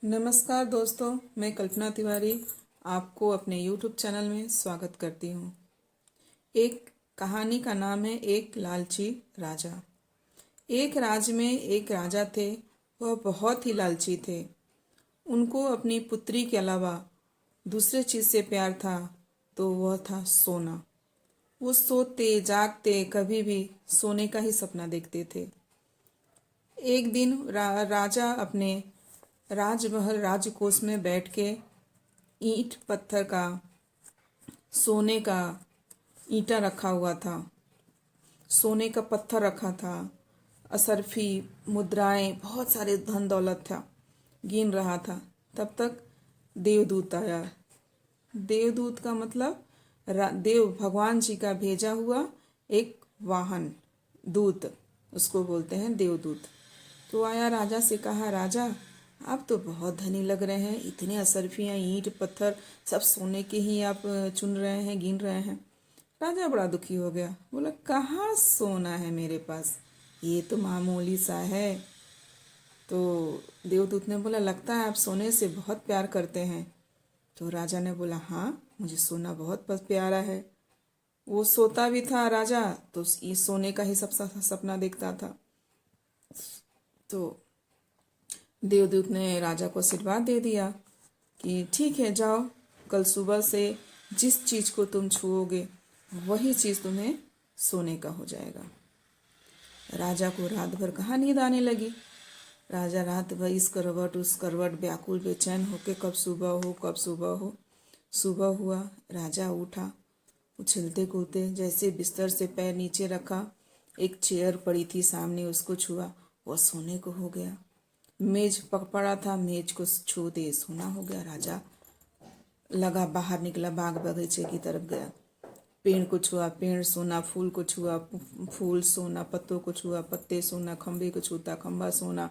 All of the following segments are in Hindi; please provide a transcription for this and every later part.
नमस्कार दोस्तों, मैं कल्पना तिवारी आपको अपने YouTube चैनल में स्वागत करती हूँ। एक कहानी का नाम है एक लालची राजा। एक राज्य में एक राजा थे। वह बहुत ही लालची थे। उनको अपनी पुत्री के अलावा दूसरे चीज़ से प्यार था, तो वह था सोना। वो सोते जागते कभी भी सोने का ही सपना देखते थे। एक दिन राजा अपने राजमहल राजकोष में बैठ के ईंट पत्थर का सोने का ईंटा रखा हुआ था, सोने का पत्थर रखा था, असरफी मुद्राएं, बहुत सारे धन दौलत था, गिन रहा था। तब तक देवदूत आया। देवदूत का मतलब देव भगवान जी का भेजा हुआ एक वाहन, दूत, उसको बोलते हैं देवदूत। तो आया, राजा से कहा, राजा आप तो बहुत धनी लग रहे हैं, इतने असरफियाँ ईंट पत्थर सब सोने के ही आप चुन रहे हैं, गिन रहे हैं। राजा बड़ा दुखी हो गया, बोला कहाँ सोना है मेरे पास, ये तो मामूली सा है। तो देवदूत ने बोला, लगता है आप सोने से बहुत प्यार करते हैं। तो राजा ने बोला, हाँ मुझे सोना बहुत प्यारा है। वो सोता भी था राजा, तो ये सोने का ही सब सपना देखता था। तो देवदूत ने राजा को आशीर्वाद दे दिया कि ठीक है, जाओ, कल सुबह से जिस चीज़ को तुम छुओगे वही चीज़ तुम्हें सोने का हो जाएगा। राजा को रात भर कहाँ नींद आने लगी। राजा रात भर इस करवट उस करवट व्याकुल बेचैन होके कब सुबह हो, कब सुबह हो। सुबह हुआ, राजा उठा, उछलते कूदते, जैसे बिस्तर से पैर नीचे रखा, एक चेयर पड़ी थी सामने, उसको छुआ, वह सोने को हो गया। मेज पड़ा था, मेज को छू दे सोना हो गया। राजा लगा, बाहर निकला, बाग बगीचे की तरफ गया। पेड़ को छुआ, पेड़ सोना, फूल को छुआ, फूल सोना, पत्तों को छुआ, पत्ते सोना, खंबे को छूता, खंबा सोना।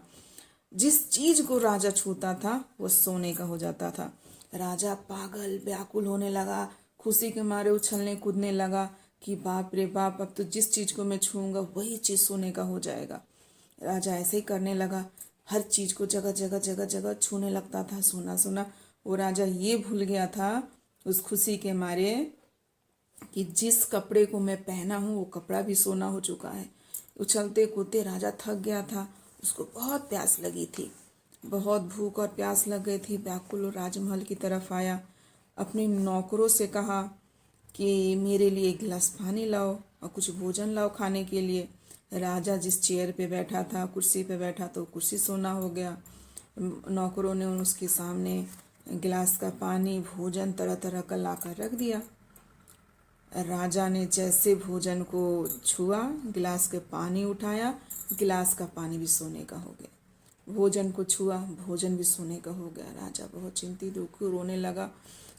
जिस चीज को राजा छूता था वो सोने का हो जाता था। राजा पागल व्याकुल होने लगा, खुशी के मारे उछलने कूदने लगा कि बाप रे बाप, अब तो जिस चीज को मैं छूऊंगा वही चीज सोने का हो जाएगा। राजा ऐसे ही करने लगा, हर चीज को जगह जगह जगह जगह छूने लगता था, सोना सोना। वो राजा ये भूल गया था उस खुशी के मारे कि जिस कपड़े को मैं पहना हूँ वो कपड़ा भी सोना हो चुका है। उछलते कूदते राजा थक गया था, उसको बहुत प्यास लगी थी, बहुत भूख और प्यास लग गई थी। व्याकुल राजमहल की तरफ आया, अपने नौकरों से कहा कि मेरे लिए एक गिलास पानी लाओ और कुछ भोजन लाओ खाने के लिए। राजा जिस चेयर पे बैठा था, कुर्सी पे बैठा, तो कुर्सी सोना हो गया। नौकरों ने उसके सामने गिलास का पानी, भोजन तरह तरह का लाकर रख दिया। राजा ने जैसे भोजन को छुआ, गिलास के पानी उठाया, गिलास का पानी भी सोने का हो गया। भोजन को छुआ, भोजन भी सोने का हो गया। राजा बहुत चिंतित दुखी रोने लगा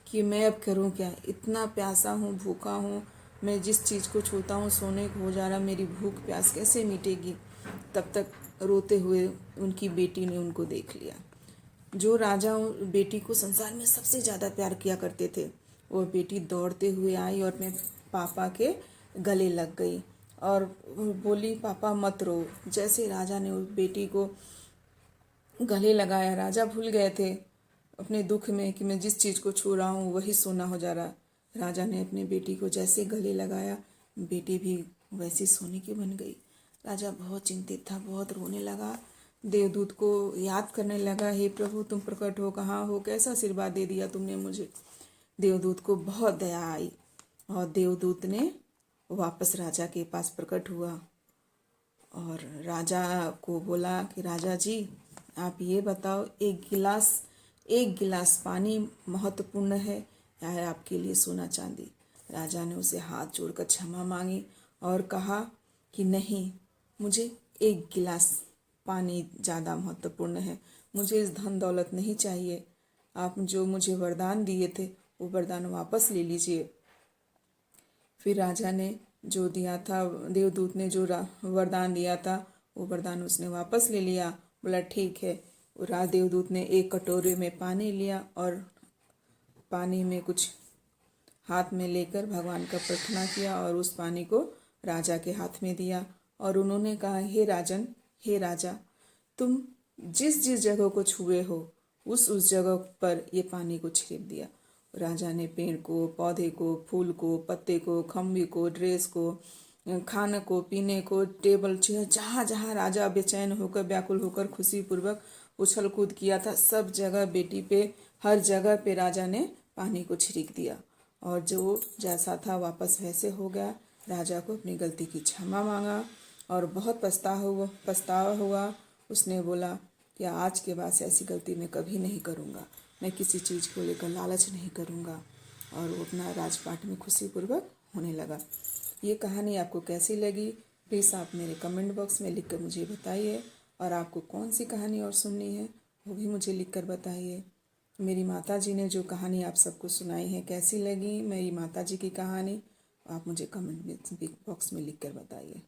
कि मैं अब करूं क्या, इतना प्यासा हूँ, भूखा हूँ, मैं जिस चीज़ को छूता हूँ सोने को हो जा रहा, मेरी भूख प्यास कैसे मिटेगी। तब तक रोते हुए उनकी बेटी ने उनको देख लिया। जो राजा बेटी को संसार में सबसे ज़्यादा प्यार किया करते थे, वो बेटी दौड़ते हुए आई और अपने पापा के गले लग गई और बोली, पापा मत रो। जैसे राजा ने उस बेटी को गले लगाया, राजा भूल गए थे अपने दुख में कि मैं जिस चीज़ को छू रहा हूँ वही सोना हो जा रहा। राजा ने अपनी बेटी को जैसे गले लगाया, बेटी भी वैसी सोने की बन गई। राजा बहुत चिंतित था, बहुत रोने लगा, देवदूत को याद करने लगा, हे प्रभु तुम प्रकट हो, कहाँ हो, कैसा आशीर्वाद दे दिया तुमने मुझे। देवदूत को बहुत दया आई और देवदूत ने वापस राजा के पास प्रकट हुआ और राजा को बोला कि राजा जी आप ये बताओ, एक गिलास पानी महत्वपूर्ण है या आपके लिए सोना चांदी। राजा ने उसे हाथ जोड़कर क्षमा मांगी और कहा कि नहीं, मुझे एक गिलास पानी ज़्यादा महत्वपूर्ण है, मुझे इस धन दौलत नहीं चाहिए। आप जो मुझे वरदान दिए थे वो वरदान वापस ले लीजिए। फिर राजा ने जो दिया था, देवदूत ने जो वरदान दिया था वो वरदान उसने वापस ले लिया। बोला ठीक है। देवदूत ने एक कटोरे में पानी लिया और पानी में कुछ हाथ में लेकर भगवान का प्रार्थना किया और उस पानी को राजा के हाथ में दिया और उन्होंने कहा, हे राजन, हे राजा, तुम जिस जिस जगह को छुए हो उस जगह पर ये पानी को छिड़क दिया। राजा ने पेड़ को, पौधे को, फूल को, पत्ते को, खम्बे को, ड्रेस को, खाने को, पीने को, टेबल चेयर, जहाँ जहाँ राजा बेचैन होकर, व्याकुल होकर, खुशीपूर्वक उछल कूद किया था, सब जगह बेटी पे, हर जगह पे राजा ने पानी को छिड़क दिया। और जो जैसा था वापस वैसे हो गया। राजा को अपनी गलती की क्षमा मांगा और बहुत पछतावा हुआ। उसने बोला कि आज के बाद से ऐसी गलती मैं कभी नहीं करूँगा, मैं किसी चीज़ को लेकर लालच नहीं करूँगा। और वो अपना राजपाट में खुशीपूर्वक होने लगा। ये कहानी आपको कैसी लगी, प्लीज़ आप मेरे कमेंट बॉक्स में लिखकर मुझे बताइए। और आपको कौन सी कहानी और सुननी है वो भी मुझे लिखकर बताइए। मेरी माता जी ने जो कहानी आप सबको सुनाई है कैसी लगी मेरी माता जी की कहानी, आप मुझे कमेंट बॉक्स में लिखकर बताइए।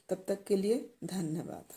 तब तक के लिए धन्यवाद।